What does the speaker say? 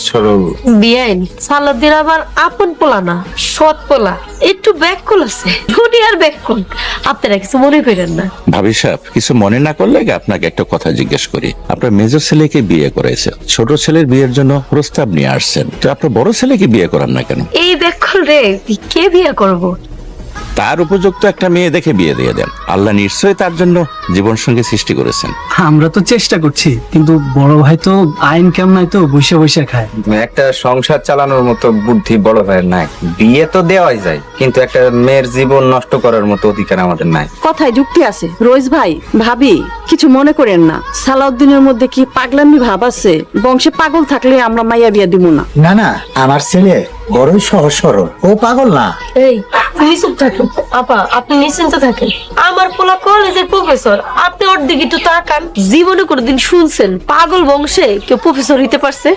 সরল। বিয়াইন সালাদিন আবার আপন পোলা না, সৎ পোলা, একটু ব্যাককল আছে। দুনিয়ার ব্যাককল, আপনারা কিছু মনে করেন না। ভাবি সাহেব, কিছু মনে না করলে আপনাকে একটা কথা জিজ্ঞেস করি। আপনার মেজর ছেলেকে বিয়ে করেছে, ছোট ছেলের বিয়ের জন্য প্রস্তাব নিয়ে আসছেন, তো আপনার বড় ছেলেকে বিয়ে করান না কেন? এই ব্যাককল রে কে বিয়ে করব? তার উপযুক্ত একটা মেয়ে দেখে বিয়ে দিয়ে দেন। আল্লাহ নিশ্চয়ই তার জন্য জীবন সঙ্গী সৃষ্টি করেছেন। আমরা তো চেষ্টা করছি, কিন্তু বড় ভাই তো আইন কেমন তো বসে বসে খায়। একটা সংসার চালানোর মতো বুদ্ধি বড় ভাইয়ের নাই। বিয়ে তো দেওয়াই যায়, কিন্তু একটা মেয়ের জীবন নষ্ট করার মতো অধিকার আমাদের নাই। কথায় যুক্তি আছে। রোজ ভাই, ভাবি কিছু মনে করেন না। সালাউদ্দিনের মধ্যে কি পাগলামি ভাব আছে? বংশে পাগল থাকলে আমরা মাইয়া বিয়া দিব না। না না, আমার ছেলে বড়ই সহজ সরল, ও পাগল না। এই তুমি চুপ থাকেন আপা, আপনি নিশ্চিন্ত থাকেন। আমার পোলা কলেজের প্রফেসর, আপনি ওর দিকে একটু তাকান। জীবনে কোনোদিন শুনছেন পাগল বংশে কেউ প্রফেসর হইতে পারছে?